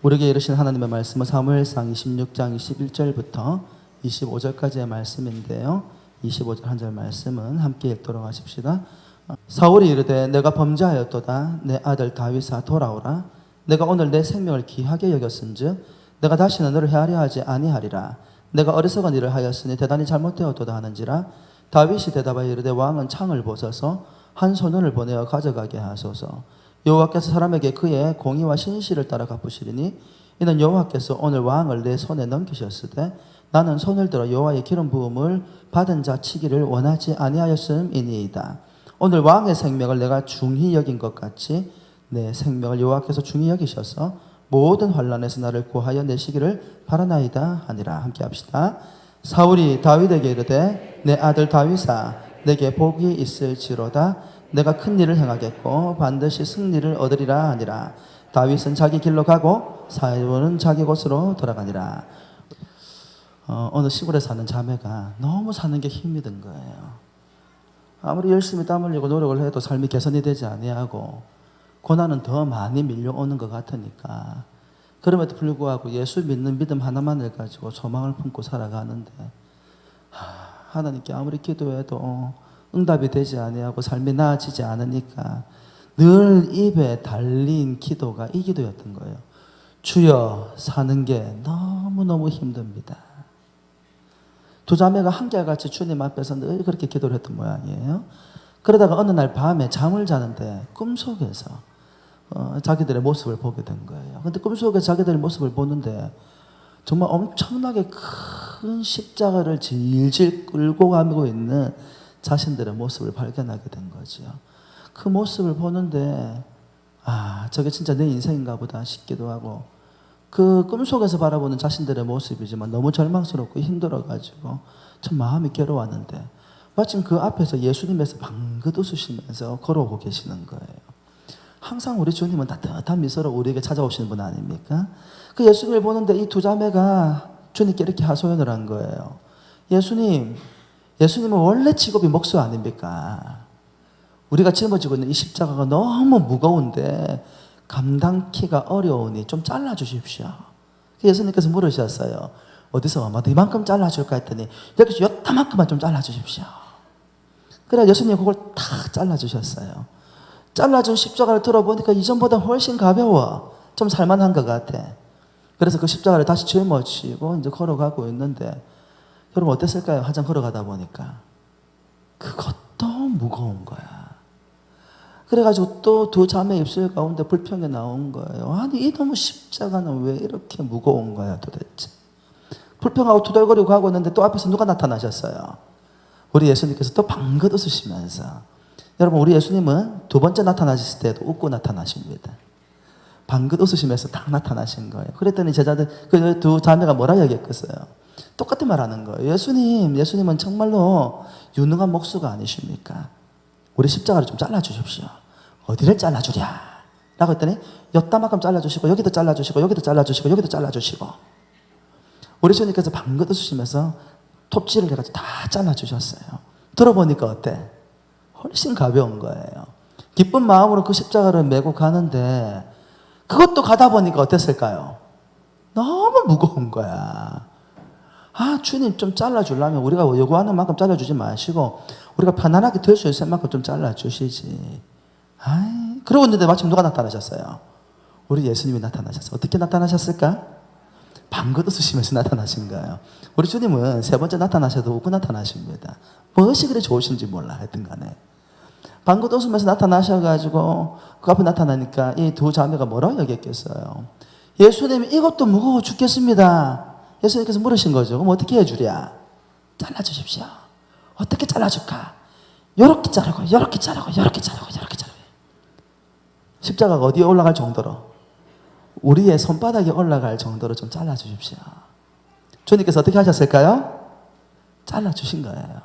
우리에게 이르신 하나님의 말씀은 사무엘상 26장 21절부터 25절까지의 말씀인데요. 25절 한 절 말씀은 함께 읽도록 하십시다. 사울이 이르되 내가 범죄하였도다. 내 아들 다윗아 돌아오라. 내가 오늘 내 생명을 귀하게 여겼은즉 내가 다시는 너를 헤아려 하지 아니하리라. 내가 어리석은 일을 하였으니 대단히 잘못되었도다 하는지라. 다윗이 대답하여 이르되 왕은 창을 보소서 한 소년을 보내어 가져가게 하소서. 여호와께서 사람에게 그의 공의와 신실을 따라 갚으시리니 이는 여호와께서 오늘 왕을 내 손에 넘기셨으되 나는 손을 들어 여호와의 기름 부음을 받은 자 치기를 원하지 아니하였음이니이다. 오늘 왕의 생명을 내가 중히 여긴 것 같이 내 생명을 여호와께서 중히 여기셔서 모든 환난에서 나를 구하여 내시기를 바라나이다 하니라. 함께 합시다. 사울이 다윗에게 이르되 내 아들 다윗아 내게 복이 있을지로다. 내가 큰 일을 행하겠고 반드시 승리를 얻으리라 하니라. 다윗은 자기 길로 가고 사울은 자기 곳으로 돌아가니라. 어느 시골에 사는 자매가 너무 사는 게 힘이 든 거예요. 아무리 열심히 땀 흘리고 노력을 해도 삶이 개선이 되지 아니하고 고난은 더 많이 밀려오는 것 같으니까 그럼에도 불구하고 예수 믿는 믿음 하나만을 가지고 소망을 품고 살아가는데 하나님께 아무리 기도해도 응답이 되지 아니하고 삶이 나아지지 않으니까 늘 입에 달린 기도가 이 기도였던 거예요. 주여 사는 게 너무너무 힘듭니다. 두 자매가 한결같이 주님 앞에서 늘 그렇게 기도를 했던 모양이에요. 그러다가 어느 날 밤에 잠을 자는데 꿈속에서 자기들의 모습을 보게 된 거예요. 근데 꿈속에 자기들의 모습을 보는데 정말 엄청나게 큰 십자가를 질질 끌고 가고 있는 자신들의 모습을 발견하게 된 거죠. 그 모습을 보는데 저게 진짜 내 인생인가 보다 싶기도 하고 그 꿈속에서 바라보는 자신들의 모습이지만 너무 절망스럽고 힘들어가지고 참 마음이 괴로웠는데 마침 그 앞에서 예수님께서 방긋 웃으시면서 걸어오고 계시는 거예요. 항상 우리 주님은 따뜻한 미소로 우리에게 찾아오시는 분 아닙니까? 그 예수님을 보는데 이 두 자매가 주님께 이렇게 하소연을 한 거예요. 예수님은 원래 직업이 목수 아닙니까? 우리가 짊어지고 있는 이 십자가가 너무 무거운데 감당키가 어려우니 좀 잘라주십시오. 예수님께서 물으셨어요. 어디서 아마도 이만큼 잘라줄까 했더니 여기서 요따만큼만 좀 잘라주십시오. 그래 예수님이 그걸 탁 잘라주셨어요. 잘라준 십자가를 들어보니까 이전보다 훨씬 가벼워. 좀 살만한 것 같아. 그래서 그 십자가를 다시 짊어지고 이제 걸어가고 있는데 여러분 어땠을까요? 한참 걸어가다 보니까 그것도 무거운 거야. 그래가지고 또 두 자매 입술 가운데 불평이 나온 거예요. 아니 이놈의 십자가는 왜 이렇게 무거운 거야 도대체. 불평하고 투덜거리고 가고 있는데 또 앞에서 누가 나타나셨어요? 우리 예수님께서 또 방긋 웃으시면서 여러분 우리 예수님은 두 번째 나타나셨을 때도 웃고 나타나십니다. 방긋 웃으시면서 딱 나타나신 거예요. 그랬더니 제자들 그 두 자매가 뭐라 얘기했겠어요? 똑같은 말 하는 거예요. 예수님은 정말로 유능한 목수가 아니십니까? 우리 십자가를 좀 잘라주십시오. 어디를 잘라주랴? 라고 했더니 여따만큼 잘라주시고 여기도 잘라주시고 여기도 잘라주시고 여기도 잘라주시고 우리 주님께서 방긋 웃으시면서 톱질을 해가지고 다 잘라주셨어요. 들어보니까 어때? 훨씬 가벼운 거예요. 기쁜 마음으로 그 십자가를 메고 가는데 그것도 가다 보니까 어땠을까요? 너무 무거운 거야. 주님 좀 잘라주려면 우리가 요구하는 만큼 잘라주지 마시고 우리가 편안하게 될 수 있을 만큼 좀 잘라주시지. 그러고 있는데 마침 누가 나타나셨어요? 우리 예수님이 나타나셨어요. 어떻게 나타나셨을까? 방긋 웃으시면서 나타나신 거예요. 우리 주님은 세 번째 나타나셔도 웃고 나타나십니다. 무엇이 그리 좋으신지 몰라 하여튼 간에. 방긋 웃으면서 나타나셔가지고 그 앞에 나타나니까 이 두 자매가 뭐라고 얘기했겠어요? 예수님 이것도 무거워 죽겠습니다. 예수님께서 물으신 거죠. 그럼 어떻게 해주랴? 잘라주십시오. 어떻게 잘라줄까? 요렇게 자르고 요렇게 자르고 요렇게 자르고 요렇게 자르고 십자가가 어디에 올라갈 정도로 우리의 손바닥에 올라갈 정도로 좀 잘라주십시오. 주님께서 어떻게 하셨을까요? 잘라주신 거예요.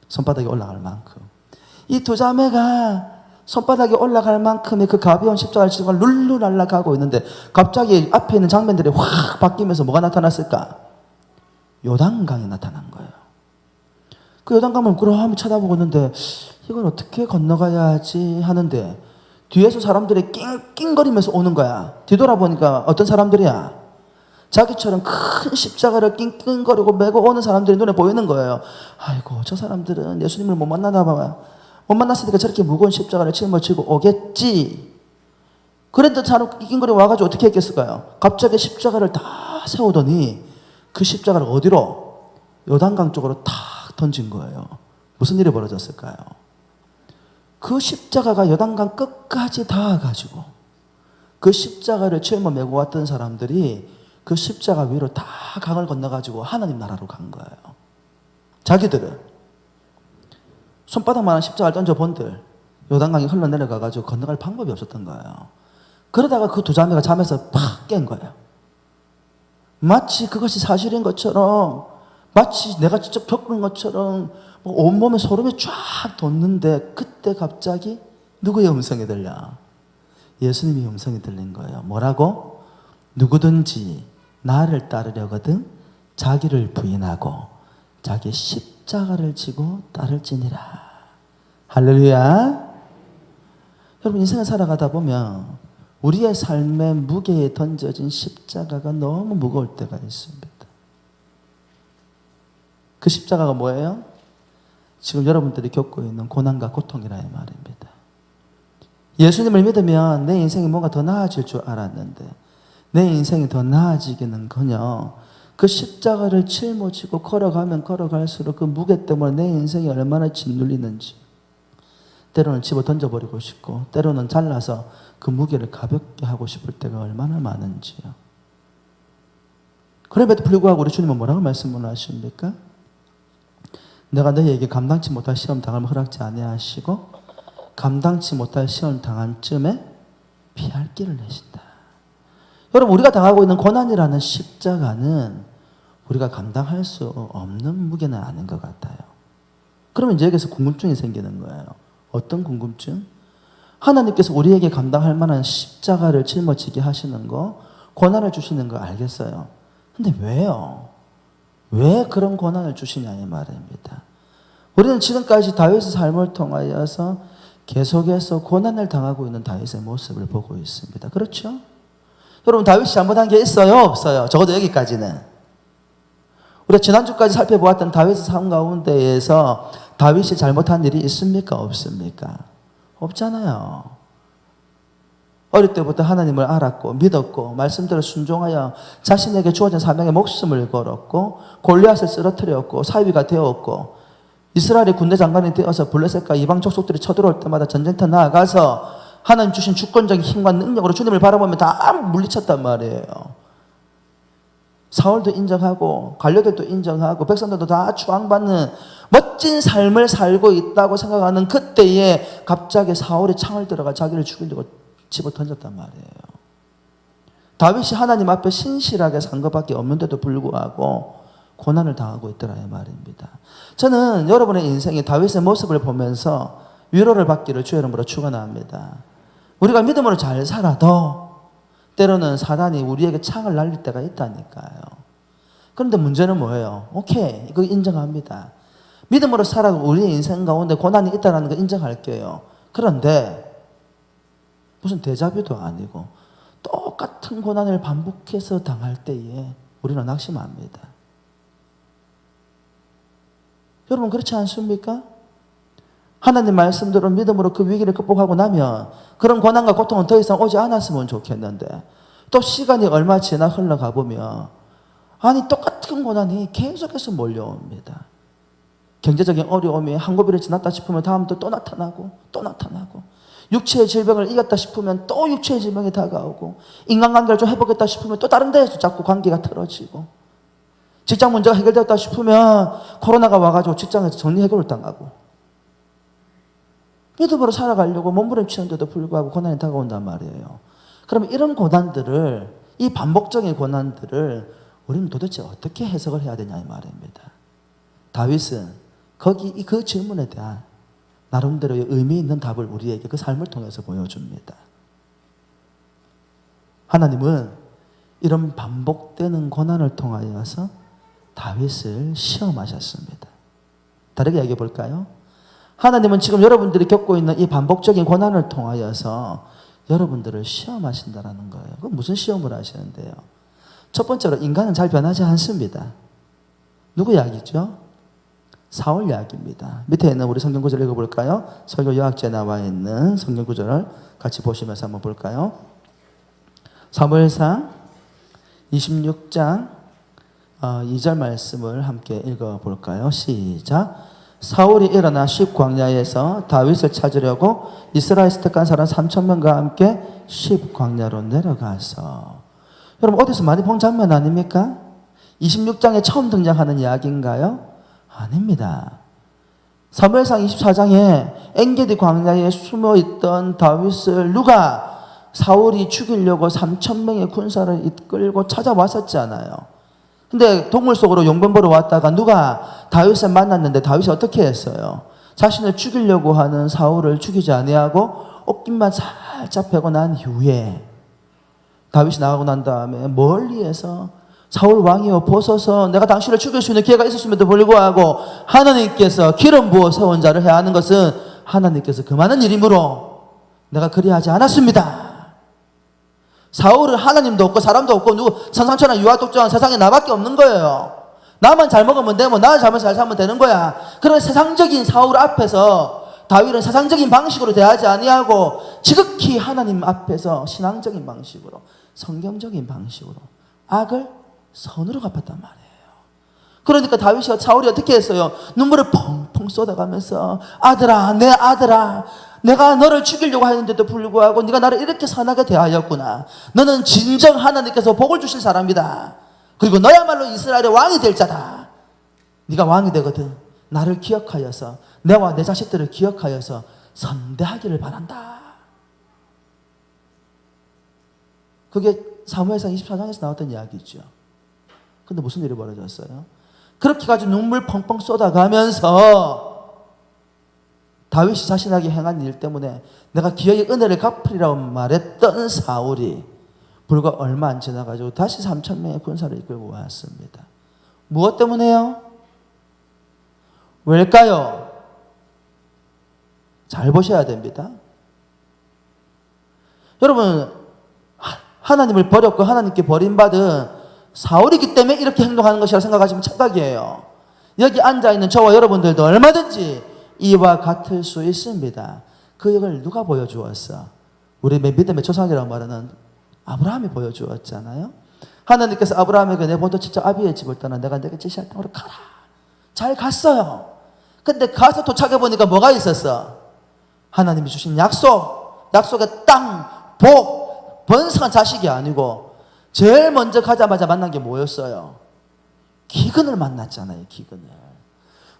손바닥에 올라갈 만큼. 이 두 자매가 손바닥에 올라갈 만큼의 그 가벼운 십자가를 지고 룰루 날아가고 있는데 갑자기 앞에 있는 장면들이 확 바뀌면서 뭐가 나타났을까? 요단강이 나타난 거예요. 그 요단강을 그러하며 쳐다보고 있는데 이걸 어떻게 건너가야 하지 하는데 뒤에서 사람들이 낑낑거리면서 오는 거야. 뒤돌아보니까 어떤 사람들이야? 자기처럼 큰 십자가를 낑낑거리고 메고 오는 사람들이 눈에 보이는 거예요. 아이고, 저 사람들은 예수님을 못 만나나 봐요. 못 만났으니까 저렇게 무거운 십자가를 짊어지고 오겠지. 그런데 사람 낑낑거리고 와가지고 어떻게 했겠을까요? 갑자기 십자가를 다 세우더니 그 십자가를 어디로? 요단강 쪽으로 탁 던진 거예요. 무슨 일이 벌어졌을까요? 그 십자가가 요단강 끝까지 닿아가지고 그 십자가를 짊어 메고 왔던 사람들이 그 십자가 위로 다 강을 건너가지고 하나님 나라로 간 거예요. 자기들은 손바닥만한 십자가를 던져본들 요단강이 흘러내려가가지고 건너갈 방법이 없었던 거예요. 그러다가 그 두 자매가 잠에서 팍 깬 거예요. 마치 그것이 사실인 것처럼, 마치 내가 직접 겪은 것처럼 온몸에 소름이 쫙 돋는데, 그때 갑자기 누구의 음성이 들려? 예수님의 음성이 들린 거예요. 뭐라고? 누구든지 나를 따르려거든 자기를 부인하고 자기 십자가를 지고 따를지니라. 할렐루야. 여러분, 인생을 살아가다 보면 우리의 삶의 무게에 던져진 십자가가 너무 무거울 때가 있습니다. 그 십자가가 뭐예요? 지금 여러분들이 겪고 있는 고난과 고통이라 이 말입니다. 예수님을 믿으면 내 인생이 뭔가 더 나아질 줄 알았는데 내 인생이 더 나아지기는커녕 그 십자가를 짊어지고 걸어가면 걸어갈수록 그 무게 때문에 내 인생이 얼마나 짓눌리는지, 때로는 집어 던져버리고 싶고 때로는 잘라서 그 무게를 가볍게 하고 싶을 때가 얼마나 많은지요. 그럼에도 불구하고 우리 주님은 뭐라고 말씀을 하십니까? 내가 너희에게 감당치 못할 시험 당하면 허락지 아니하시고 감당치 못할 시험 당한 쯤에 피할 길을 내신다. 여러분, 우리가 당하고 있는 고난이라는 십자가는 우리가 감당할 수 없는 무게는 아닌 것 같아요. 그러면 이제 여기서 궁금증이 생기는 거예요. 어떤 궁금증? 하나님께서 우리에게 감당할 만한 십자가를 짊어지게 하시는 거, 고난을 주시는 거 알겠어요. 근데 왜요? 왜 그런 고난을 주시냐 이 말입니다. 우리는 지금까지 다윗의 삶을 통하여서 계속해서 고난을 당하고 있는 다윗의 모습을 보고 있습니다. 그렇죠? 여러분, 다윗이 잘못한 게 있어요? 없어요? 적어도 여기까지는. 우리가 지난주까지 살펴보았던 다윗의 삶 가운데에서 다윗이 잘못한 일이 있습니까? 없습니까? 없잖아요. 어릴 때부터 하나님을 알았고 믿었고 말씀대로 순종하여 자신에게 주어진 사명에 목숨을 걸었고 골리앗을 쓰러뜨렸고 사위가 되었고 이스라엘의 군대 장관이 되어서 블레셋과 이방 족속들이 쳐들어올 때마다 전쟁터 나아가서 하나님 주신 주권적인 힘과 능력으로 주님을 바라보며 다 물리쳤단 말이에요. 사울도 인정하고 관료들도 인정하고 백성들도 다 추앙받는 멋진 삶을 살고 있다고 생각하는 그때에 갑자기 사울이 창을 들어가 자기를 죽이려고 집어 던졌단 말이에요. 다윗이 하나님 앞에 신실하게 산 것밖에 없는데도 불구하고 고난을 당하고 있더라 이 말입니다. 저는 여러분의 인생에 다윗의 모습을 보면서 위로를 받기를 주의 이름으로 축원합니다. 우리가 믿음으로 잘 살아도 때로는 사단이 우리에게 창을 날릴 때가 있다니까요. 그런데 문제는 뭐예요? 오케이, 이거 인정합니다. 믿음으로 살아도 우리의 인생 가운데 고난이 있다는 거 인정할게요. 그런데 무슨 데자뷰도 아니고 똑같은 고난을 반복해서 당할 때에 우리는 낙심합니다. 여러분, 그렇지 않습니까? 하나님 말씀대로 믿음으로 그 위기를 극복하고 나면 그런 고난과 고통은 더 이상 오지 않았으면 좋겠는데 또 시간이 얼마 지나 흘러가 보면 아니 똑같은 고난이 계속해서 몰려옵니다. 경제적인 어려움이 한 고비를 지났다 싶으면 다음부터 또 나타나고 또 나타나고, 육체의 질병을 이겼다 싶으면 또 육체의 질병이 다가오고, 인간관계를 좀 해보겠다 싶으면 또 다른 데에서 자꾸 관계가 틀어지고, 직장 문제가 해결되었다 싶으면 코로나가 와가지고 직장에서 정리 해결을 당하고, 믿음으로 살아가려고 몸부림치는데도 불구하고 고난이 다가온단 말이에요. 그러면 이런 고난들을, 이 반복적인 고난들을 우리는 도대체 어떻게 해석을 해야 되냐 이 말입니다. 다윗은 그 질문에 대한 나름대로의 의미 있는 답을 우리에게 그 삶을 통해서 보여줍니다. 하나님은 이런 반복되는 고난을 통하여서 다윗을 시험하셨습니다. 다르게 얘기해 볼까요? 하나님은 지금 여러분들이 겪고 있는 이 반복적인 고난을 통하여서 여러분들을 시험하신다라는 거예요. 그럼 무슨 시험을 하시는데요? 첫 번째로 인간은 잘 변하지 않습니다. 누구 이야기죠? 사울 이야기입니다. 밑에 있는 우리 성경 구절 읽어볼까요? 설교 요약지에 나와 있는 성경 구절을 같이 보시면서 한번 볼까요? 사무엘상 26장 2절 말씀을 함께 읽어볼까요? 시작. 사울이 일어나 십 광야에서 다윗을 찾으려고 이스라엘에서 택한 사람 3,000명과 함께 십 광야로 내려가서. 여러분 어디서 많이 본 장면 아닙니까? 26장에 처음 등장하는 이야기인가요? 아닙니다. 사무엘상 24장에 엔게디 광야에 숨어있던 다윗을 누가 사울이 죽이려고 3,000명의 군사를 이끌고 찾아왔었잖아요. 근데 동물 속으로 용변 보러 왔다가 누가 다윗을 만났는데 다윗이 어떻게 했어요? 자신을 죽이려고 하는 사울을 죽이지 아니하고 옷깃만 살짝 베고 난 이후에 다윗이 나가고 난 다음에 멀리에서 사울 왕이여 보소서, 내가 당신을 죽일 수 있는 기회가 있었음에도 불구하고 하나님께서 기름 부어 세운 자를 해야 하는 것은 하나님께서 금하는 일이므로 내가 그리하지 않았습니다. 사울은 하나님도 없고 사람도 없고 누구 천상천하 유아독존한 세상에 나밖에 없는 거예요. 나만 잘 먹으면 되고 나만 잘 살면 되는 거야. 그런 세상적인 사울 앞에서 다윗은 세상적인 방식으로 대하지 아니하고 지극히 하나님 앞에서 신앙적인 방식으로, 성경적인 방식으로 악을 선으로 갚았단 말이에요. 그러니까 다윗이, 사울이 어떻게 했어요? 눈물을 펑펑 쏟아가면서 아들아, 내 아들아, 내가 너를 죽이려고 하는데도 불구하고 네가 나를 이렇게 선하게 대하였구나. 너는 진정 하나님께서 복을 주실 사람이다. 그리고 너야말로 이스라엘의 왕이 될 자다. 네가 왕이 되거든 나를 기억하여서, 내와 내 자식들을 기억하여서 선대하기를 바란다. 그게 사무엘상 24장에서 나왔던 이야기죠. 근데 무슨 일이 벌어졌어요? 그렇게 가지고 눈물 펑펑 쏟아가면서 다윗이 자신에게 행한 일 때문에 내가 기어이 은혜를 갚으리라고 말했던 사울이 불과 얼마 안 지나가지고 다시 3,000명의 군사를 이끌고 왔습니다. 무엇 때문에요? 왜일까요? 잘 보셔야 됩니다. 여러분, 하나님을 버렸고 하나님께 버림받은 사울이기 때문에 이렇게 행동하는 것이라고 생각하시면 착각이에요. 여기 앉아있는 저와 여러분들도 얼마든지 이와 같을 수 있습니다. 그 역을 누가 보여주었어? 우리 믿음의 조상이라고 말하는 아브라함이 보여주었잖아요. 하나님께서 아브라함에게 내 본토 친척 아비의 집을 떠나 내가 내게 지시할 땅으로 가라. 잘 갔어요. 근데 가서 도착해보니까 뭐가 있었어? 하나님이 주신 약속, 약속의 땅, 복, 번성한 자식이 아니고 제일 먼저 가자마자 만난 게 뭐였어요? 기근을 만났잖아요. 기근을.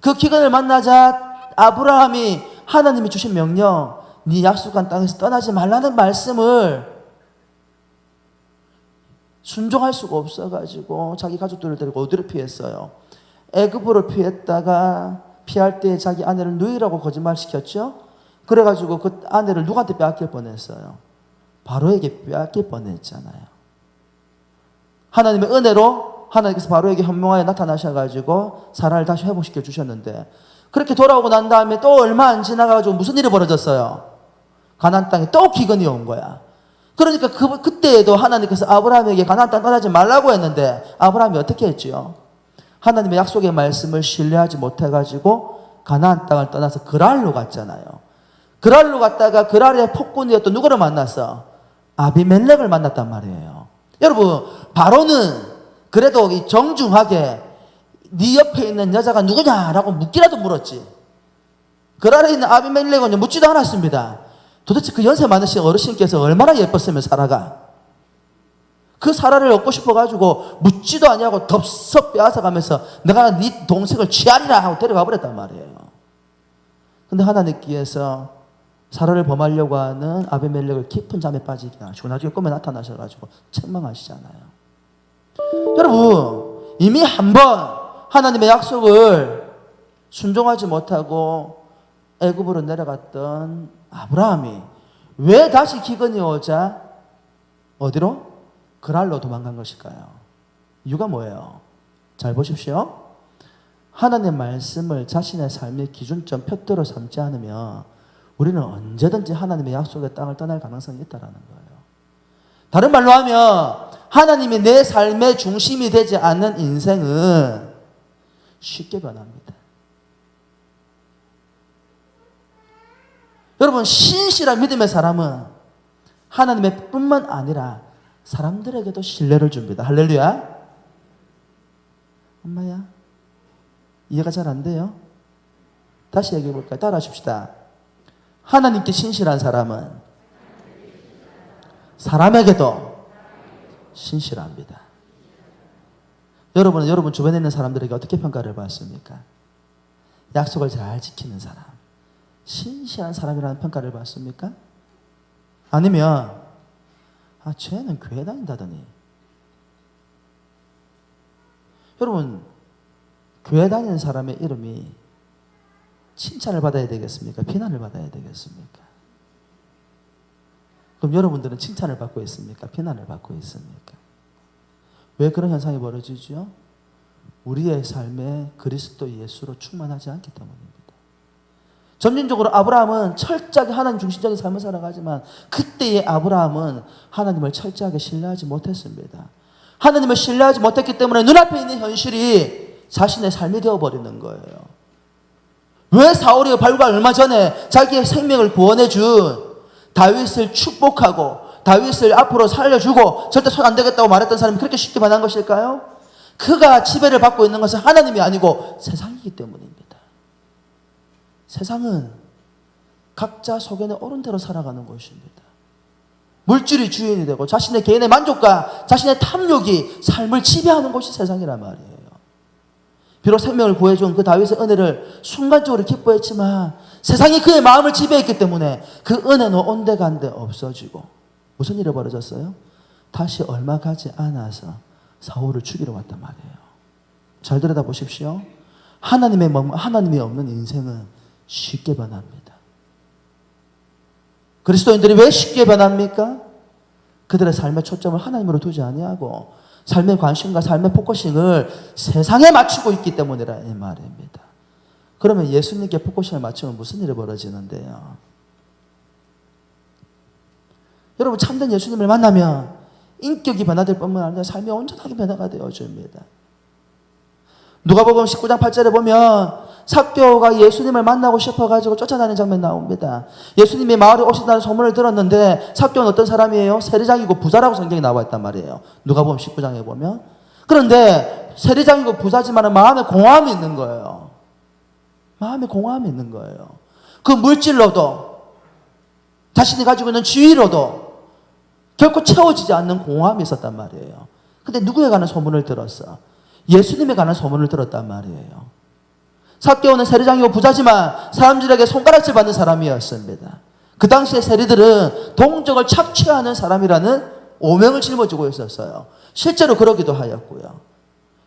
그 기근을 만나자 아브라함이 하나님이 주신 명령, 네 약속한 땅에서 떠나지 말라는 말씀을 순종할 수가 없어가지고 자기 가족들을 데리고 어디로 피했어요? 애굽으로 피했다가 피할 때 자기 아내를 누이라고 거짓말시켰죠? 그래가지고 그 아내를 누구한테 빼앗길 뻔했어요? 바로에게 빼앗길 뻔했잖아요. 하나님의 은혜로 하나님께서 바로에게 현명하게 나타나셔가지고 사라를 다시 회복시켜 주셨는데, 그렇게 돌아오고 난 다음에 또 얼마 안 지나가지고 무슨 일이 벌어졌어요? 가나안 땅에 또 기근이 온 거야. 그러니까 그때에도 하나님께서 아브라함에게 가나안 땅 떠나지 말라고 했는데 아브라함이 어떻게 했지요? 하나님의 약속의 말씀을 신뢰하지 못해가지고 가나안 땅을 떠나서 그랄로 갔잖아요. 그랄로 갔다가 그랄의 폭군이었던 누구를 만났어? 아비멜렉을 만났단 말이에요. 여러분, 바로는 그래도 정중하게 네 옆에 있는 여자가 누구냐라고 묻기라도 물었지. 그랄에 있는 아비멜렉은 묻지도 않았습니다. 도대체 그 연세 많으신 어르신께서 얼마나 예뻤으면 사라가 그 사라를 얻고 싶어가지고 묻지도 아니하고 덥석 빼앗아가면서 내가 네 동생을 취하리라 하고 데려가 버렸단 말이에요. 근데 하나님께서 사라를 범하려고 하는 아비멜렉을 깊은 잠에 빠지게 하시고 나중에 꿈에 나타나셔가지고 책망하시잖아요. 여러분, 이미 한번 하나님의 약속을 순종하지 못하고 애굽으로 내려갔던 아브라함이 왜 다시 기근이 오자 어디로? 그랄로 도망간 것일까요? 이유가 뭐예요? 잘 보십시오. 하나님의 말씀을 자신의 삶의 기준점 표대로 삼지 않으면 우리는 언제든지 하나님의 약속의 땅을 떠날 가능성이 있다는 거예요. 다른 말로 하면 하나님이 내 삶의 중심이 되지 않는 인생은 쉽게 변합니다. 여러분, 신실한 믿음의 사람은 하나님의 뿐만 아니라 사람들에게도 신뢰를 줍니다. 할렐루야. 엄마야, 이해가 잘 안 돼요? 다시 얘기해 볼까요? 따라 하십시다. 하나님께 신실한 사람은 사람에게도 신실합니다. 여러분은 여러분 주변에 있는 사람들에게 어떻게 평가를 받습니까? 약속을 잘 지키는 사람, 신실한 사람이라는 평가를 받습니까? 아니면 쟤는 교회 다닌다더니. 여러분, 교회 다니는 사람의 이름이 칭찬을 받아야 되겠습니까? 비난을 받아야 되겠습니까? 그럼 여러분들은 칭찬을 받고 있습니까? 비난을 받고 있습니까? 왜 그런 현상이 벌어지죠? 우리의 삶에 그리스도 예수로 충만하지 않기 때문입니다. 점진적으로 아브라함은 철저하게 하나님 중심적인 삶을 살아가지만 그때의 아브라함은 하나님을 철저하게 신뢰하지 못했습니다. 하나님을 신뢰하지 못했기 때문에 눈앞에 있는 현실이 자신의 삶이 되어버리는 거예요. 왜 사울이 불과 얼마 전에 자기의 생명을 구원해 준 다윗을 축복하고 다윗을 앞으로 살려주고 절대 손 안 대겠다고 말했던 사람이 그렇게 쉽게 변한 것일까요? 그가 지배를 받고 있는 것은 하나님이 아니고 세상이기 때문입니다. 세상은 각자 소견에 옳은 대로 살아가는 것입니다. 물질이 주인이 되고 자신의 개인의 만족과 자신의 탐욕이 삶을 지배하는 것이 세상이란 말이에요. 비록 생명을 구해준 그 다윗의 은혜를 순간적으로 기뻐했지만 세상이 그의 마음을 지배했기 때문에 그 은혜는 온데간데 없어지고 무슨 일이 벌어졌어요? 다시 얼마 가지 않아서 사울을 죽이러 왔단 말이에요. 잘 들여다보십시오. 하나님이 없는 인생은 쉽게 변합니다. 그리스도인들이 왜 쉽게 변합니까? 그들의 삶의 초점을 하나님으로 두지 아니하고 삶의 관심과 삶의 포커싱을 세상에 맞추고 있기 때문이라 이 말입니다. 그러면 예수님께 포커싱을 맞추면 무슨 일이 벌어지는데요? 여러분, 참된 예수님을 만나면 인격이 변화될 뿐만 아니라 삶이 온전하게 변화가 되어집니다. 누가복음 19장 8절에 보면 삭개오가 예수님을 만나고 싶어가지고 쫓아다니는 장면 나옵니다. 예수님이 마을에 오신다는 소문을 들었는데 삭개오는 어떤 사람이에요? 세리장이고 부자라고 성경에 나와 있단 말이에요. 누가복음 19장에 보면. 그런데 세리장이고 부자지만 마음에 공허함이 있는 거예요. 마음에 공허함이 있는 거예요. 그 물질로도 자신이 가지고 있는 지위로도 결코 채워지지 않는 공허함이 있었단 말이에요. 근데 누구에 관한 소문을 들었어? 예수님에 관한 소문을 들었단 말이에요. 삭개오는 세리장이고 부자지만 사람들에게 손가락질 받는 사람이었습니다. 그 당시에 세리들은 동정을 착취하는 사람이라는 오명을 짊어지고 있었어요. 실제로 그러기도 하였고요.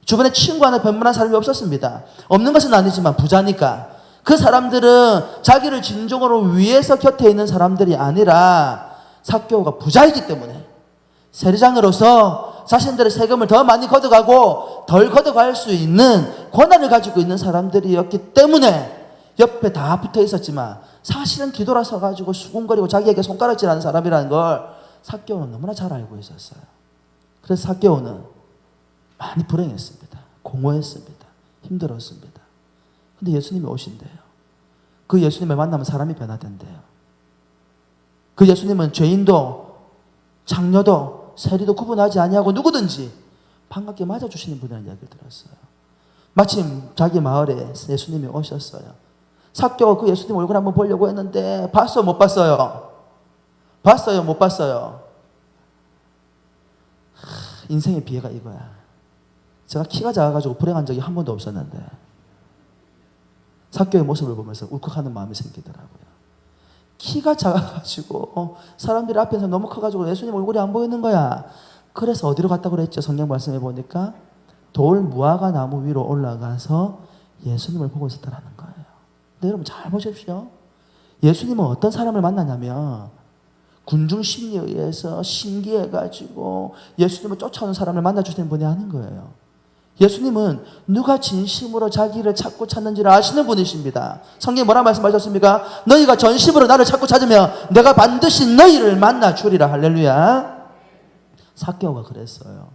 주변에 친구 하나 변문한 사람이 없었습니다. 없는 것은 아니지만 부자니까. 그 사람들은 자기를 진정으로 위해서 곁에 있는 사람들이 아니라 삭개오가 부자이기 때문에 세리장으로서 자신들의 세금을 더 많이 걷어가고 덜 걷어갈 수 있는 권한을 가지고 있는 사람들이었기 때문에 옆에 다 붙어 있었지만 사실은 뒤돌아서 가지고 수군거리고 자기에게 손가락질하는 사람이라는 걸 삭개오는 너무나 잘 알고 있었어요. 그래서 삭개오는 많이 불행했습니다. 공허했습니다. 힘들었습니다. 근데 예수님이 오신대요. 그 예수님을 만나면 사람이 변화된대요. 그 예수님은 죄인도 장녀도 세리도 구분하지 아니하고 누구든지 반갑게 맞아주시는 분이라는 이야기를 들었어요. 마침 자기 마을에 예수님이 오셨어요. 삭개오가 그 예수님 얼굴 한번 보려고 했는데 봤어요? 못 봤어요? 봤어요? 못 봤어요? 인생의 비애가 이거야. 제가 키가 작아가지고 불행한 적이 한 번도 없었는데 삭개오의 모습을 보면서 울컥하는 마음이 생기더라고요. 키가 작아가지고 사람들이 앞에서 너무 커가지고 예수님 얼굴이 안 보이는 거야. 그래서 어디로 갔다고 그랬죠? 성경 말씀해 보니까 돌 무화과 나무 위로 올라가서 예수님을 보고 있었다는 거예요. 근데 여러분 잘 보십시오. 예수님은 어떤 사람을 만나냐면 군중 심리에 의해서 신기해가지고 예수님을 쫓아오는 사람을 만나주시는 분이 아닌 거예요. 예수님은 누가 진심으로 자기를 찾고 찾는지를 아시는 분이십니다. 성경에 뭐라 말씀하셨습니까? 너희가 전심으로 나를 찾고 찾으면 내가 반드시 너희를 만나 주리라. 할렐루야. 삭개오가 그랬어요.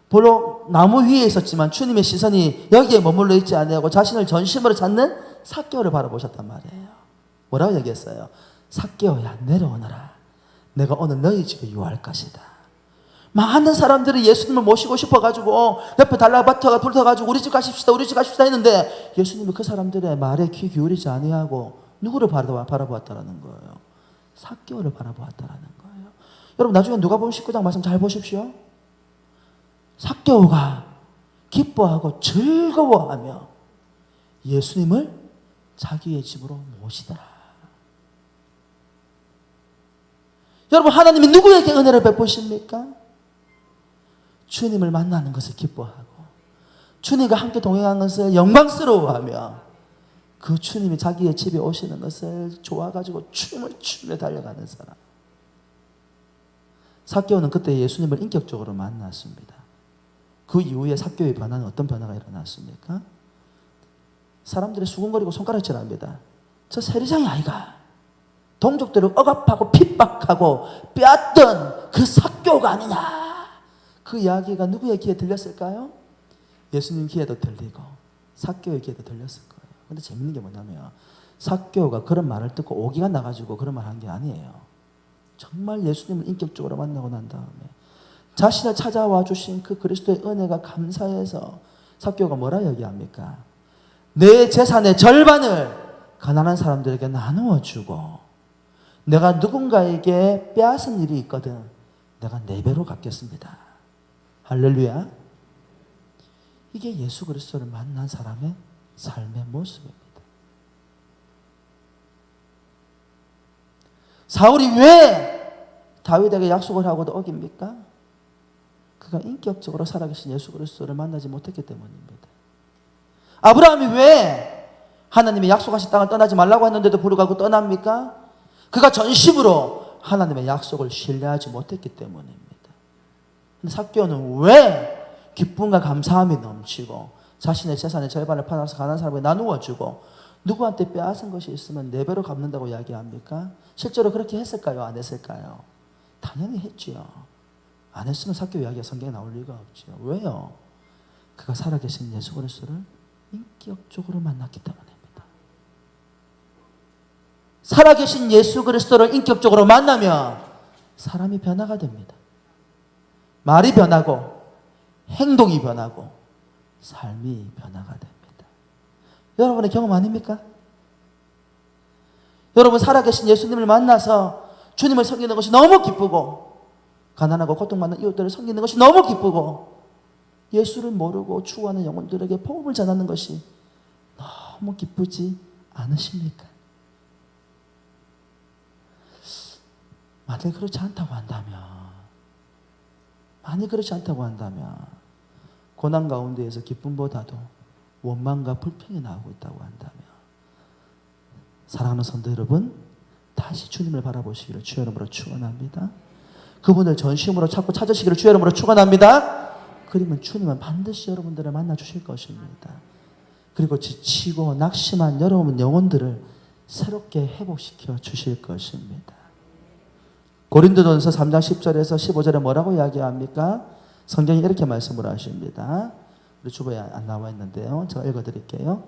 별로 나무 위에 있었지만 주님의 시선이 여기에 머물러 있지 아니하고 자신을 전심으로 찾는 삭개오를 바라보셨단 말이에요. 뭐라고 얘기했어요? 삭개오야, 내려오너라. 내가 오늘 너희 집에 유할 것이다. 많은 사람들이 예수님을 모시고 싶어가지고 옆에 달라붙어가 붙어가지고 우리 집 가십시다, 우리 집 가십시다 했는데 예수님이 그 사람들의 말에 귀 기울이지 아니하고 누구를 바라보았다라는 거예요? 삭개오를 바라보았다라는 거예요. 여러분, 나중에 누가복음 19장 말씀 잘 보십시오. 삭개오가 기뻐하고 즐거워하며 예수님을 자기의 집으로 모시더라. 여러분, 하나님이 누구에게 은혜를 베푸십니까? 주님을 만나는 것을 기뻐하고 주님과 함께 동행하는 것을 영광스러워하며 그 주님이 자기의 집에 오시는 것을 좋아가지고 춤을 추며 달려가는 사람. 삭개오는 그때 예수님을 인격적으로 만났습니다. 그 이후에 삭개오의 변화는 어떤 변화가 일어났습니까? 사람들이 수군거리고 손가락질합니다. 저 세리장이 아이가 동족들을 억압하고 핍박하고 빼앗던 그 삭개오가 아니냐. 그 이야기가 누구의 귀에 들렸을까요? 예수님 귀에도 들리고 삭개오의 귀에도 들렸을 거예요. 근데 재밌는 게 뭐냐면 삭개오가 그런 말을 듣고 오기가 나가지고 그런 말 한 게 아니에요. 정말 예수님을 인격적으로 만나고 난 다음에 자신을 찾아와 주신 그 그리스도의 은혜가 감사해서 삭개오가 뭐라 얘기합니까? 내 재산의 절반을 가난한 사람들에게 나누어 주고 내가 누군가에게 빼앗은 일이 있거든 내가 4배로 갚겠습니다. 할렐루야. 이게 예수 그리스도를 만난 사람의 삶의 모습입니다. 사울이 왜 다윗에게 약속을 하고도 어깁니까? 그가 인격적으로 살아계신 예수 그리스도를 만나지 못했기 때문입니다. 아브라함이 왜 하나님이 약속하신 땅을 떠나지 말라고 했는데도 불구하고 떠납니까? 그가 전심으로 하나님의 약속을 신뢰하지 못했기 때문입니다. 근데 삭개오는 왜 기쁨과 감사함이 넘치고 자신의 재산의 절반을 팔아서 가난한 사람에게 나누어 주고 누구한테 빼앗은 것이 있으면 4배로 갚는다고 이야기합니까? 실제로 그렇게 했을까요? 안 했을까요? 당연히 했지요. 안 했으면 삭개오 이야기가 성경에 나올 리가 없지요. 왜요? 그가 살아계신 예수 그리스도를 인격적으로 만났기 때문입니다. 살아계신 예수 그리스도를 인격적으로 만나면 사람이 변화가 됩니다. 말이 변하고 행동이 변하고 삶이 변화가 됩니다. 여러분의 경험 아닙니까? 여러분 살아계신 예수님을 만나서 주님을 섬기는 것이 너무 기쁘고 가난하고 고통받는 이웃들을 섬기는 것이 너무 기쁘고 예수를 모르고 추구하는 영혼들에게 복음을 전하는 것이 너무 기쁘지 않으십니까? 만약에 그렇지 않다고 한다면 고난 가운데에서 기쁨보다도 원망과 불평이 나오고 있다고 한다면 사랑하는 성도 여러분, 다시 주님을 바라보시기를 주의 이름으로 축원합니다. 그분을 전심으로 찾고 찾으시기를 주의 이름으로 축원합니다. 그러면 주님은 반드시 여러분들을 만나 주실 것입니다. 그리고 지치고 낙심한 여러분 영혼들을 새롭게 회복시켜 주실 것입니다. 고린도전서 3장 10절에서 15절에 뭐라고 이야기합니까? 성경이 이렇게 말씀을 하십니다. 우리 주보에 안 나와 있는데요. 제가 읽어드릴게요.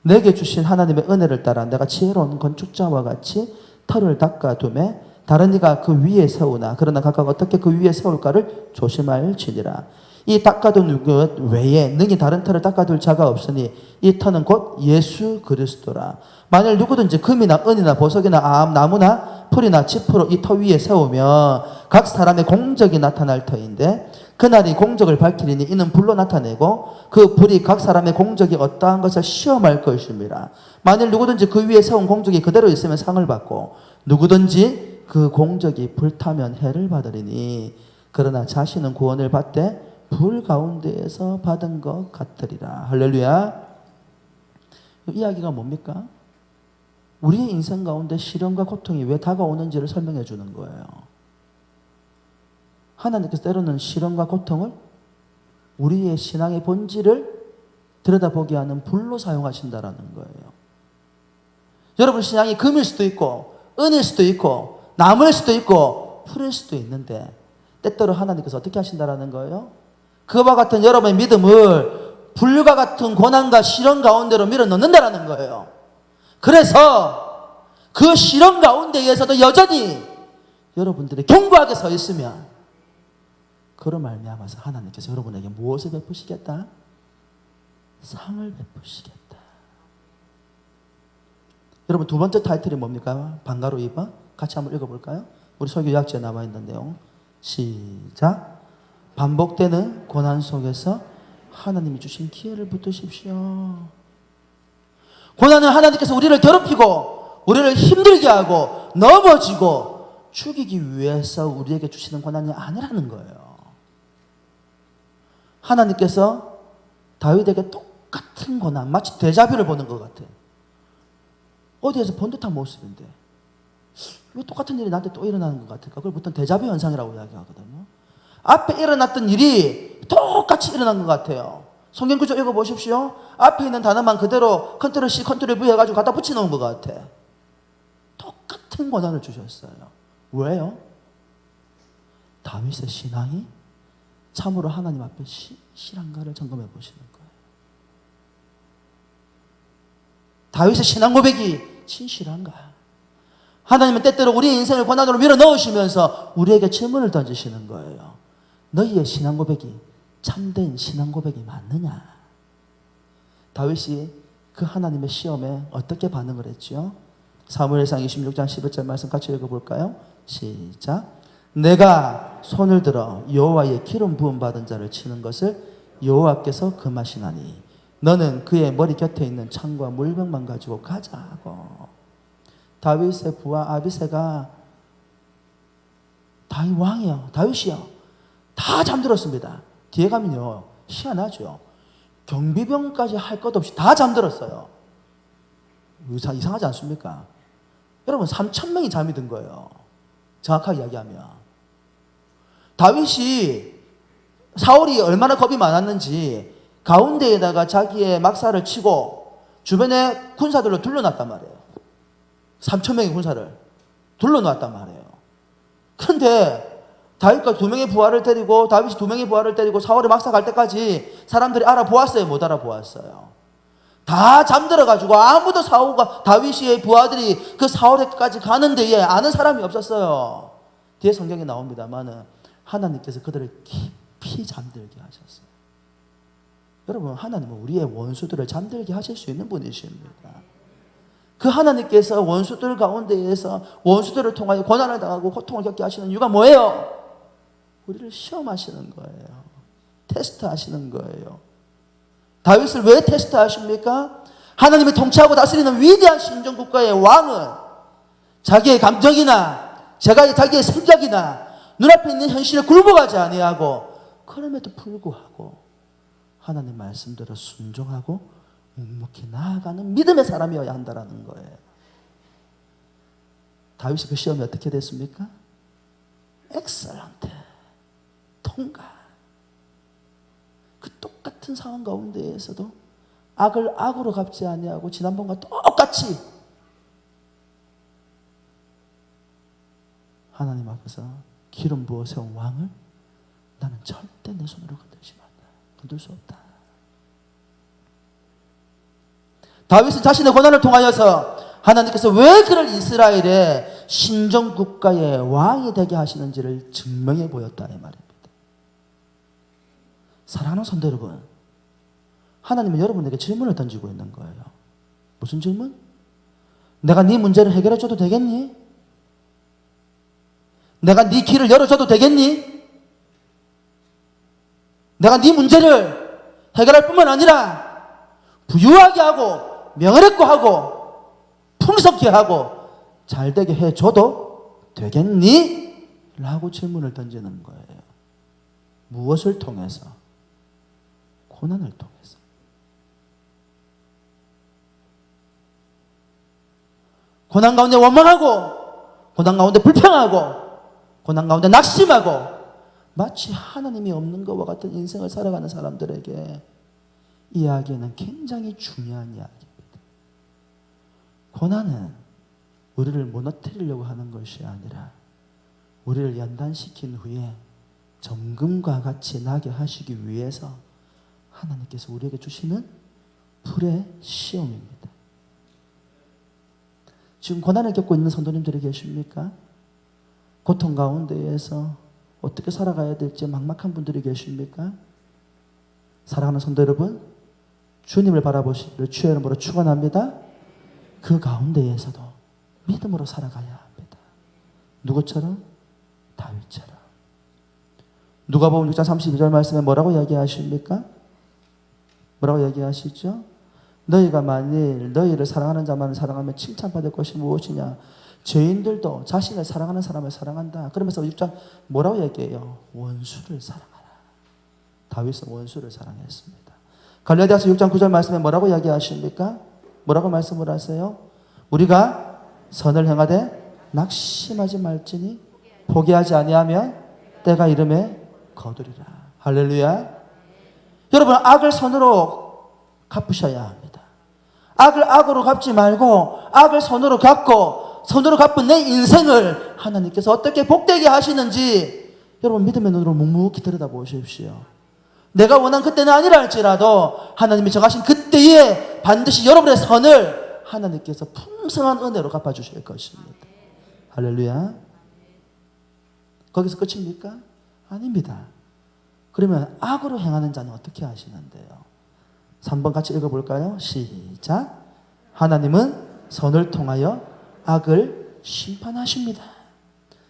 내게 주신 하나님의 은혜를 따라 내가 지혜로운 건축자와 같이 터를 닦아두매 다른 이가 그 위에 세우나 그러나 각각 어떻게 그 위에 세울까를 조심할지니라. 이 닦아둔 것 외에 능히 다른 터를 닦아둘 자가 없으니 이 터는 곧 예수 그리스도라. 만일 누구든지 금이나 은이나 보석이나 암, 나무나 풀이나 짚으로 이 터 위에 세우면 각 사람의 공적이 나타날 터인데 그날이 공적을 밝히리니 이는 불로 나타내고 그 불이 각 사람의 공적이 어떠한 것을 시험할 것입니다. 만일 누구든지 그 위에 세운 공적이 그대로 있으면 상을 받고 누구든지 그 공적이 불타면 해를 받으리니 그러나 자신은 구원을 받되 불 가운데에서 받은 것 같으리라. 할렐루야. 이 이야기가 뭡니까? 우리의 인생 가운데 시련과 고통이 왜 다가오는지를 설명해 주는 거예요. 하나님께서 때로는 시련과 고통을 우리의 신앙의 본질을 들여다보게 하는 불로 사용하신다라는 거예요. 여러분 신앙이 금일 수도 있고 은일 수도 있고 나무일 수도 있고 풀일 수도 있는데 때때로 하나님께서 어떻게 하신다라는 거예요? 그와 같은 여러분의 믿음을 불과 같은 고난과 시련 가운데로 밀어넣는다라는 거예요. 그래서 그 시련 가운데에서도 여전히 여러분들이 견고하게 서 있으면 그로 말미암아서 하나님께서 여러분에게 무엇을 베푸시겠다? 상을 베푸시겠다. 여러분 두 번째 타이틀이 뭡니까? 방가로 2번 같이 한번 읽어볼까요? 우리 설교 요약지에 나와 있는 내용 시작. 반복되는 고난 속에서 하나님이 주신 기회를 붙드십시오. 고난은 하나님께서 우리를 괴롭히고 우리를 힘들게 하고 넘어지고 죽이기 위해서 우리에게 주시는 고난이 아니라는 거예요. 하나님께서 다윗에게 똑같은 고난, 마치 데자뷰를 보는 것 같아요. 어디에서 본 듯한 모습인데 왜 똑같은 일이 나한테 또 일어나는 것 같을까? 그걸 보통 데자뷰 현상이라고 이야기하거든요. 앞에 일어났던 일이 똑같이 일어난 것 같아요. 성경 구절 읽어보십시오. 앞에 있는 단어만 그대로 컨트롤 C, 컨트롤 V 해가지고 갖다 붙여놓은 것 같아. 똑같은 고난을 주셨어요. 왜요? 다윗의 신앙이 참으로 하나님 앞에 실한가를 점검해 보시는 거예요. 다윗의 신앙 고백이 진실한가? 하나님은 때때로 우리의 인생을 고난으로 밀어넣으시면서 우리에게 질문을 던지시는 거예요. 너희의 신앙 고백이 참된 신앙 고백이 맞느냐? 다윗이 그 하나님의 시험에 어떻게 반응을 했죠? 사무엘상 26장 11절 말씀 같이 읽어볼까요? 시작. 내가 손을 들어 여호와의 기름 부음 받은 자를 치는 것을 여호와께서 금하시나니 너는 그의 머리 곁에 있는 창과 물병만 가지고 가자 하고. 다윗의 부하 아비새가 다윗 왕이요, 다윗이요, 다 잠들었습니다. 뒤에 가면요 희한하죠. 경비병까지 할 것 없이 다 잠들었어요. 이상하지 않습니까? 여러분 3,000명이 잠이 든 거예요. 정확하게 이야기하면 다윗이 사울이 얼마나 겁이 많았는지 가운데에다가 자기의 막사를 치고 주변에 군사들로 둘러놨단 말이에요. 3,000명의 군사를 둘러놨단 말이에요. 그런데 다윗과 2명의 부하를 데리고 다윗이 2명의 부하를 데리고 사울의 막사 갈 때까지 사람들이 알아보았어요? 못 알아보았어요? 다 잠들어가지고 아무도 사울과 다윗의 부하들이 그 사울에까지 가는 데에 아는 사람이 없었어요. 뒤에 성경에 나옵니다만 하나님께서 그들을 깊이 잠들게 하셨어요. 여러분 하나님은 우리의 원수들을 잠들게 하실 수 있는 분이십니다. 그 하나님께서 원수들 가운데에서 원수들을 통하여 고난을 당하고 고통을 겪게 하시는 이유가 뭐예요? 우리를 시험하시는 거예요. 테스트하시는 거예요. 다윗을 왜 테스트하십니까? 하나님이 통치하고 다스리는 위대한 신정국가의 왕은 자기의 감정이나 자기의 생각이나 눈앞에 있는 현실에 굴복하지 아니하고 그럼에도 불구하고 하나님 말씀대로 순종하고 묵묵히 나아가는 믿음의 사람이어야 한다는 거예요. 다윗이 그 시험이 어떻게 됐습니까? 엑셀런트, 통과. 그 똑같은 상황 가운데에서도 악을 악으로 갚지 아니하고 지난번과 똑같이 하나님 앞에서 기름 부어 세운 왕을 나는 절대 내 손으로 건들지 않는다. 건들 수 없다. 다윗은 자신의 고난을 통하여서 하나님께서 왜 그를 이스라엘의 신정국가의 왕이 되게 하시는지를 증명해 보였다 이 말입니다. 사랑하는 성도 여러분, 하나님은 여러분에게 질문을 던지고 있는 거예요. 무슨 질문? 내가 네 문제를 해결해 줘도 되겠니? 내가 네 길을 열어줘도 되겠니? 내가 네 문제를 해결할 뿐만 아니라 부유하게 하고 명예롭게 하고 풍성케 하고 잘되게 해줘도 되겠니? 라고 질문을 던지는 거예요. 무엇을 통해서? 고난을 통해서. 고난 가운데 원망하고 고난 가운데 불평하고 고난 가운데 낙심하고 마치 하나님이 없는 것과 같은 인생을 살아가는 사람들에게 이 이야기는 굉장히 중요한 이야기입니다. 고난은 우리를 무너뜨리려고 하는 것이 아니라 우리를 연단시킨 후에 정금과 같이 나게 하시기 위해서 하나님께서 우리에게 주시는 불의 시험입니다. 지금 고난을 겪고 있는 성도님들이 계십니까? 고통 가운데에서 어떻게 살아가야 될지 막막한 분들이 계십니까? 사랑하는 성도 여러분, 주님을 바라보시기를 주의 이름으로 축원합니다. 그 가운데에서도 믿음으로 살아가야 합니다. 누구처럼? 다윗처럼. 누가복음 6장 32절 말씀에 뭐라고 이야기하십니까? 뭐라고 이야기하시죠? 너희가 만일 너희를 사랑하는 자만을 사랑하면 칭찬받을 것이 무엇이냐? 죄인들도 자신을 사랑하는 사람을 사랑한다. 그러면서 6장 뭐라고 얘기해요? 원수를 사랑하라. 다윗은 원수를 사랑했습니다. 갈라디아서 6장 9절 말씀에 뭐라고 이야기하십니까? 뭐라고 말씀을 하세요? 우리가 선을 행하되 낙심하지 말지니 포기하지 아니하면 때가 이름에 거두리라. 할렐루야. 여러분, 악을 선으로 갚으셔야 합니다. 악을 악으로 갚지 말고 악을 선으로 갚고 선으로 갚은 내 인생을 하나님께서 어떻게 복되게 하시는지 여러분 믿음의 눈으로 묵묵히 들여다보십시오. 내가 원한 그때는 아니라 할지라도 하나님이 정하신 그때에 반드시 여러분의 선을 하나님께서 풍성한 은혜로 갚아주실 것입니다. 할렐루야. 거기서 끝입니까? 아닙니다. 그러면 악으로 행하는 자는 어떻게 하시는데요? 3번 같이 읽어볼까요? 시작. 하나님은 선을 통하여 악을 심판하십니다.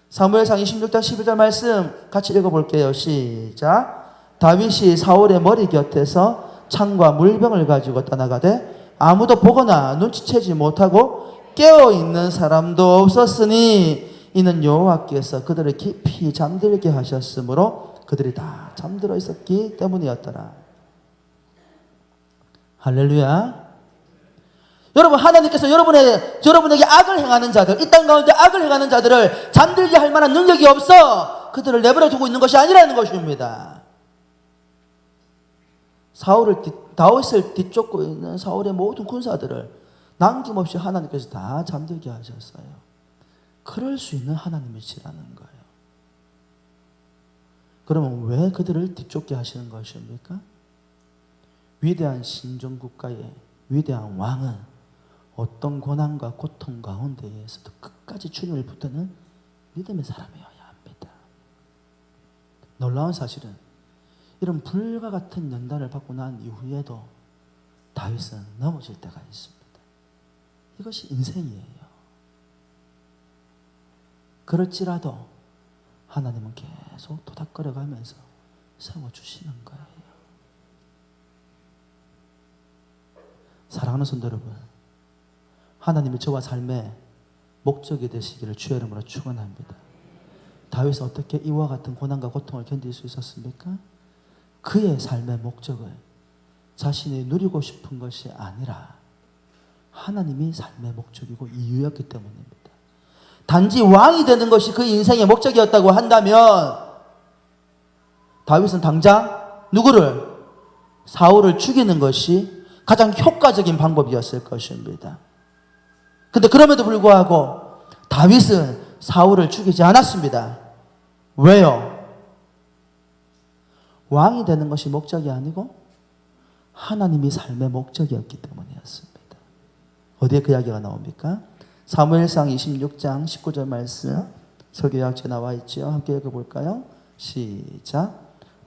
사무엘상 26장 12절 말씀 같이 읽어볼게요. 시작. 다윗이 사울의 머리 곁에서 창과 물병을 가지고 떠나가되 아무도 보거나 눈치채지 못하고 깨어있는 사람도 없었으니 이는 여호와께서 그들을 깊이 잠들게 하셨으므로 그들이 다 잠들어 있었기 때문이었더라. 할렐루야. 여러분, 하나님께서 여러분에게 악을 행하는 자들, 이 땅 가운데 악을 행하는 자들을 잠들게 할 만한 능력이 없어 그들을 내버려 두고 있는 것이 아니라는 것입니다. 다윗을 뒤쫓고 있는 사울의 모든 군사들을 남김없이 하나님께서 다 잠들게 하셨어요. 그럴 수 있는 하나님이시라는 거예요. 그러면 왜 그들을 뒤쫓게 하시는 것입니까? 위대한 신정국가의 위대한 왕은 어떤 고난과 고통 가운데에서도 끝까지 주님을 붙드는 믿음의 사람이어야 합니다. 놀라운 사실은 이런 불과 같은 연단을 받고 난 이후에도 다윗은 넘어질 때가 있습니다. 이것이 인생이에요. 그럴지라도 하나님은 계속 도닥거려가면서 세워주시는 거예요. 사랑하는 성도 여러분, 하나님이 저와 삶의 목적이 되시기를 주의 이름으로 축원합니다. 다윗은 어떻게 이와 같은 고난과 고통을 견딜 수 있었습니까? 그의 삶의 목적을 자신이 누리고 싶은 것이 아니라 하나님이 삶의 목적이고 이유였기 때문입니다. 단지 왕이 되는 것이 그 인생의 목적이었다고 한다면 다윗은 당장 누구를? 사울을 죽이는 것이 가장 효과적인 방법이었을 것입니다. 근데 그럼에도 불구하고 다윗은 사울을 죽이지 않았습니다. 왜요? 왕이 되는 것이 목적이 아니고 하나님이 삶의 목적이었기 때문이었습니다. 어디에 그 이야기가 나옵니까? 사무엘상 26장 19절 말씀 설교약지에 나와 있죠. 함께 읽어볼까요? 시작.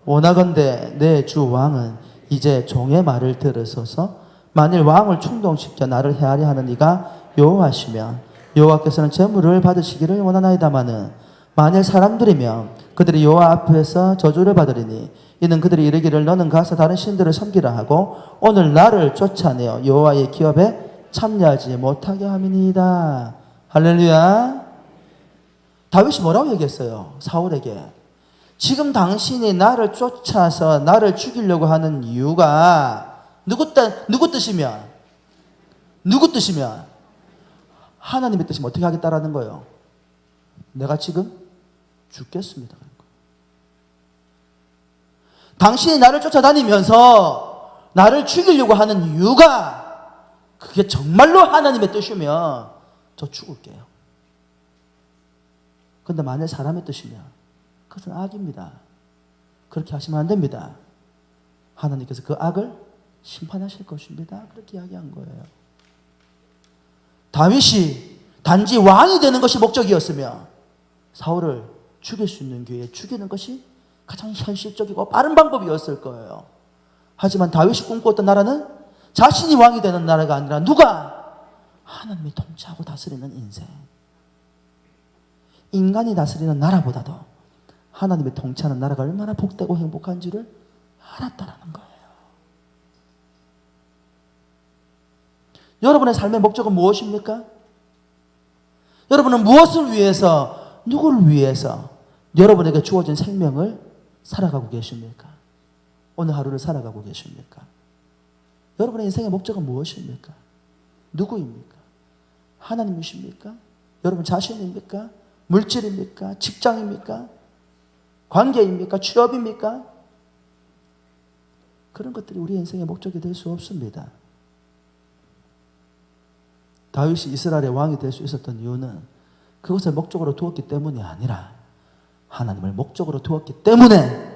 원하건대 내 주 왕은 이제 종의 말을 들으소서. 만일 왕을 충동시켜 나를 해하려 하는 이가 여호와시면 여호와께서는 제물을 받으시기를 원하나이다마는 만일 사람들이면 그들이 여호와 앞에서 저주를 받으리니 이는 그들이 이르기를 너는 가서 다른 신들을 섬기라 하고 오늘 나를 쫓아내어 여호와의 기업에 참여하지 못하게 함이니이다. 할렐루야. 다윗이 뭐라고 얘기했어요? 사울에게. 지금 당신이 나를 쫓아서 나를 죽이려고 하는 이유가 누구 뜻이면? 누구 뜻이면? 하나님의 뜻이면 어떻게 하겠다라는 거예요? 내가 지금 죽겠습니다. 당신이 나를 쫓아다니면서 나를 죽이려고 하는 이유가 그게 정말로 하나님의 뜻이면 저 죽을게요. 그런데 만약 사람의 뜻이면 그것은 악입니다. 그렇게 하시면 안 됩니다. 하나님께서 그 악을 심판하실 것입니다. 그렇게 이야기한 거예요. 다윗이 단지 왕이 되는 것이 목적이었으며 사울을 죽일 수 있는 기회에 죽이는 것이 가장 현실적이고 빠른 방법이었을 거예요. 하지만 다윗이 꿈꾸었던 나라는 자신이 왕이 되는 나라가 아니라 누가? 하나님이 통치하고 다스리는 인생. 인간이 다스리는 나라보다도 하나님이 통치하는 나라가 얼마나 복되고 행복한지를 알았다라는 거예요. 여러분의 삶의 목적은 무엇입니까? 여러분은 무엇을 위해서, 누구를 위해서 여러분에게 주어진 생명을 살아가고 계십니까? 오늘 하루를 살아가고 계십니까? 여러분의 인생의 목적은 무엇입니까? 누구입니까? 하나님이십니까? 여러분 자신입니까? 물질입니까? 직장입니까? 관계입니까? 취업입니까? 그런 것들이 우리 인생의 목적이 될 수 없습니다. 다윗이 이스라엘의 왕이 될 수 있었던 이유는 그것을 목적으로 두었기 때문이 아니라 하나님을 목적으로 두었기 때문에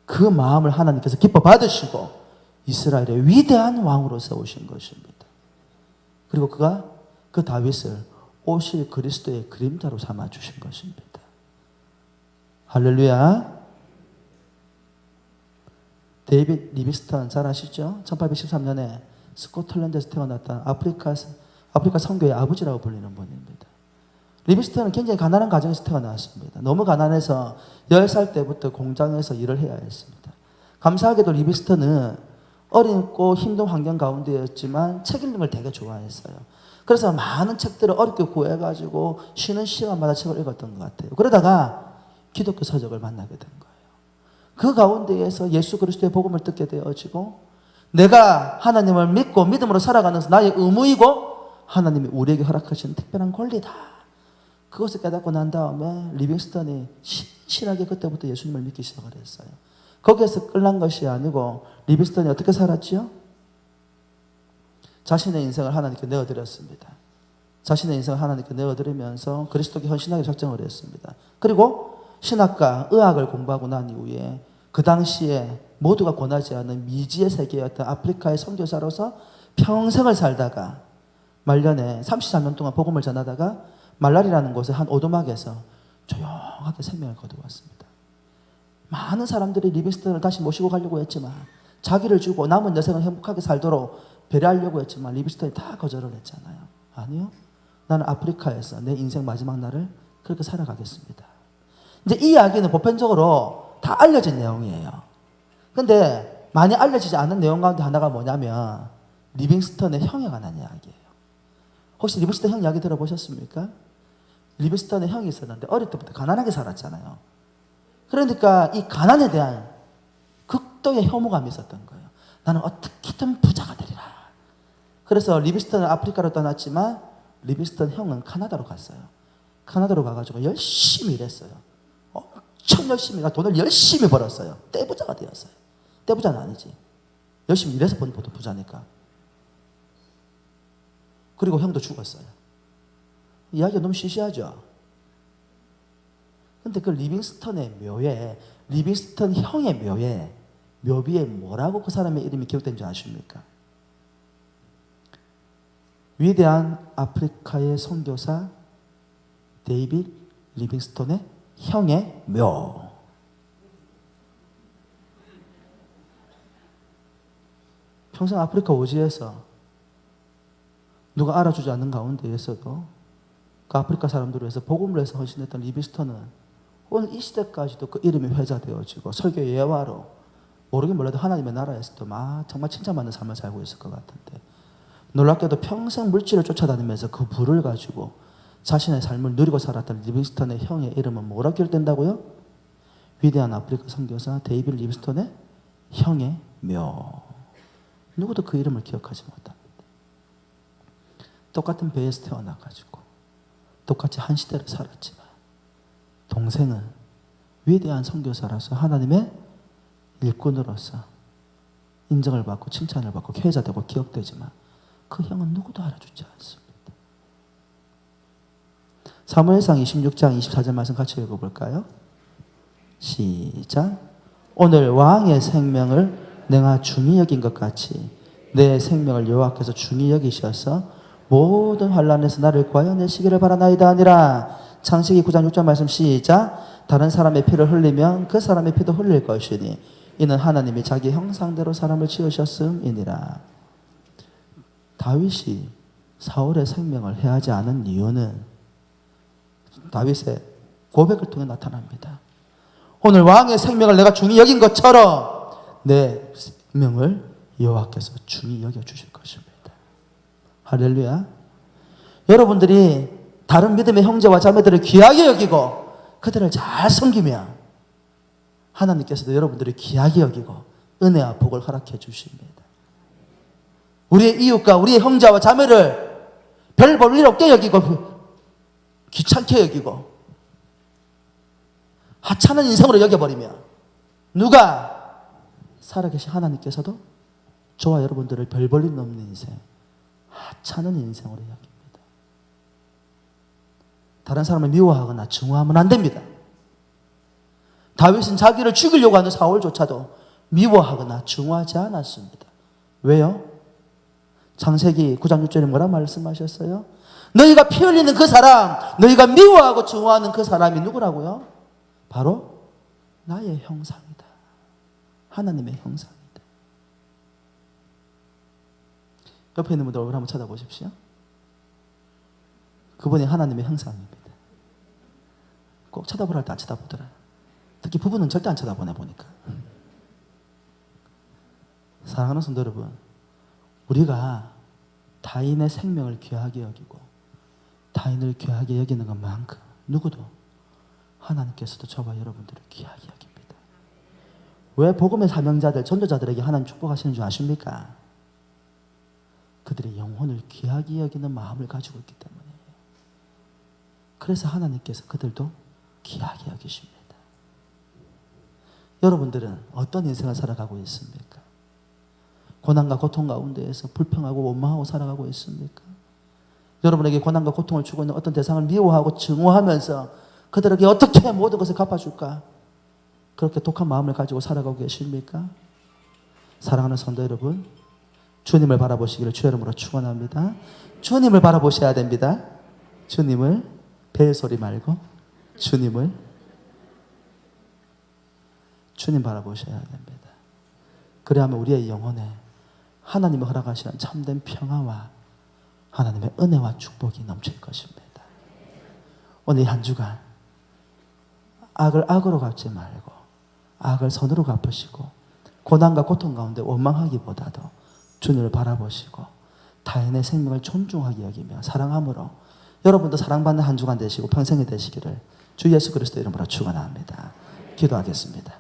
그 마음을 하나님께서 기뻐 받으시고 이스라엘의 위대한 왕으로 세우신 것입니다. 그리고 그가 그 다윗을 오실 그리스도의 그림자로 삼아주신 것입니다. 할렐루야. 데이빗 리비스턴 잘 아시죠? 1813년에 스코틀랜드에서 태어났던 아프리카 선교의 아버지라고 불리는 분입니다. 리비스턴은 굉장히 가난한 가정에서 태어났습니다. 너무 가난해서 10살 때부터 공장에서 일을 해야 했습니다. 감사하게도 리비스턴은 어렵고 힘든 환경 가운데였지만 책 읽는 걸 되게 좋아했어요. 그래서 많은 책들을 어렵게 구해가지고 쉬는 시간마다 책을 읽었던 것 같아요. 그러다가 기독교 서적을 만나게 된 거예요. 그 가운데에서 예수 그리스도의 복음을 듣게 되어지고 내가 하나님을 믿고 믿음으로 살아가는 것은 나의 의무이고 하나님이 우리에게 허락하신 특별한 권리다. 그것을 깨닫고 난 다음에 리빙스턴이 신실하게 그때부터 예수님을 믿기 시작을 했어요. 거기에서 끝난 것이 아니고 리빙스턴이 어떻게 살았지요? 자신의 인생을 하나님께 내어드렸습니다. 자신의 인생을 하나님께 내어드리면서 그리스도께 헌신하게 작정을 했습니다. 그리고 신학과 의학을 공부하고 난 이후에 그 당시에 모두가 권하지 않은 미지의 세계였던 아프리카의 선교사로서 평생을 살다가 말년에 33년 동안 복음을 전하다가 말라리라는 곳에 한 오두막에서 조용하게 생명을 거두었습니다. 많은 사람들이 리빙스턴을 다시 모시고 가려고 했지만 자기를 주고 남은 여생을 행복하게 살도록 배려하려고 했지만 리빙스턴이 다 거절을 했잖아요. 아니요. 나는 아프리카에서 내 인생 마지막 날을 그렇게 살아가겠습니다. 이제 이 이야기는 보편적으로 다 알려진 내용이에요. 근데 많이 알려지지 않은 내용 가운데 하나가 뭐냐면 리빙스턴의 형에 관한 이야기예요. 혹시 리빙스턴 형 이야기 들어보셨습니까? 리빙스턴의 형이 있었는데 어릴 때부터 가난하게 살았잖아요. 그러니까 이 가난에 대한 극도의 혐오감이 있었던 거예요. 나는 어떻게든 부자가 되리라. 그래서 리빙스턴은 아프리카로 떠났지만 리빙스턴 형은 카나다로 갔어요. 카나다로 가가지고 열심히 일했어요. 엄청 열심히, 돈을 열심히 벌었어요. 떼부자가 되었어요. 떼부자는 아니지. 열심히 일해서 번 부자니까. 그리고 형도 죽었어요. 이야기가 너무 시시하죠? 근데 그 리빙스턴의 묘에, 리빙스턴 형의 묘에, 묘비에 뭐라고 그 사람의 이름이 기억된 줄 아십니까? 위대한 아프리카의 선교사 데이빗 리빙스턴의 형의 묘. 평생 아프리카 오지에서 누가 알아주지 않는 가운데에서도 그 아프리카 사람들을 위해서 복음을 해서 헌신했던 리빙스턴은 오늘 이 시대까지도 그 이름이 회자되어지고 설교 예화로 모르긴 몰라도 하나님의 나라에서도 정말 칭찬받는 삶을 살고 있을 것 같은데 놀랍게도 평생 물질을 쫓아다니면서 그 부를 가지고 자신의 삶을 누리고 살았던 리빙스턴의 형의 이름은 뭐라고 기록된다고요? 위대한 아프리카 선교사 데이빗 리빙스턴의 형의 묘. 누구도 그 이름을 기억하지 못합니다. 똑같은 배에서 태어나가지고 똑같이 한 시대를 살았지만 동생은 위대한 선교사라서 하나님의 일꾼으로서 인정을 받고 칭찬을 받고 회자되고 기억되지만 그 형은 누구도 알아주지 않습니다. 사무엘상 26장 24절 말씀 같이 읽어볼까요? 시작. 오늘 왕의 생명을 내가 중히 여긴 것 같이 내 생명을 여호와께서 중히 여기셔서 모든 환난에서 나를 구하여내시기를 바라나이다 하니라. 창세기 9장 6절 말씀 시작. 다른 사람의 피를 흘리면 그 사람의 피도 흘릴 것이니 이는 하나님이 자기 형상대로 사람을 지으셨음이니라. 다윗이 사울의 생명을 해하지 않은 이유는 다윗의 고백을 통해 나타납니다. 오늘 왕의 생명을 내가 중히 여긴 것처럼 내 생명을 여호와께서 중히 여겨주실 것입니다. 할렐루야. 여러분들이 다른 믿음의 형제와 자매들을 귀하게 여기고 그들을 잘 섬기면 하나님께서도 여러분들을 귀하게 여기고 은혜와 복을 허락해 주십니다. 우리의 이웃과 우리의 형제와 자매를 별 볼 일 없게 여기고 귀찮게 여기고 하찮은 인생으로 여겨버리면 누가? 살아계신 하나님께서도 저와 여러분들을 별 볼 일 없는 인생, 하찮은 인생으로 여깁니다. 다른 사람을 미워하거나 증오하면 안 됩니다. 다윗은 자기를 죽이려고 하는 사울조차도 미워하거나 증오하지 않았습니다. 왜요? 창세기 9장 6절에 뭐라 말씀하셨어요? 너희가 피 흘리는 그 사람, 너희가 미워하고 증오하는 그 사람이 누구라고요? 바로 나의 형상이다. 하나님의 형상이다. 옆에 있는 분들 얼굴 한번 쳐다보십시오. 그분이 하나님의 형상입니다. 꼭 쳐다보라 할 때 안 쳐다보더라. 특히 부부는 절대 안 쳐다보네 보니까. 사랑하는 성도 여러분, 우리가 타인의 생명을 귀하게 여기고 타인을 귀하게 여기는 것만큼 누구도 하나님께서도 저와 여러분들을 귀하게 여깁니다. 왜 복음의 사명자들, 전도자들에게 하나님 축복하시는 줄 아십니까? 그들의 영혼을 귀하게 여기는 마음을 가지고 있기 때문이에요. 그래서 하나님께서 그들도 귀하게 여기십니다. 여러분들은 어떤 인생을 살아가고 있습니까? 고난과 고통 가운데에서 불평하고 원망하고 살아가고 있습니까? 여러분에게 고난과 고통을 주고 있는 어떤 대상을 미워하고 증오하면서 그들에게 어떻게 모든 것을 갚아줄까? 그렇게 독한 마음을 가지고 살아가고 계십니까? 사랑하는 성도 여러분, 주님을 바라보시기를 주의 이름으로 축원합니다. 주님을 바라보셔야 됩니다. 주님을, 벨소리 말고 주님 바라보셔야 됩니다. 그래야만 우리의 영혼에 하나님이 허락하시는 참된 평화와 하나님의 은혜와 축복이 넘칠 것입니다. 오늘 한 주간 악을 악으로 갚지 말고 악을 선으로 갚으시고 고난과 고통 가운데 원망하기보다도 주님을 바라보시고 타인의 생명을 존중하게 여기며 사랑함으로 여러분도 사랑받는 한 주간 되시고 평생이 되시기를 주 예수 그리스도 이름으로 축원합니다. 기도하겠습니다.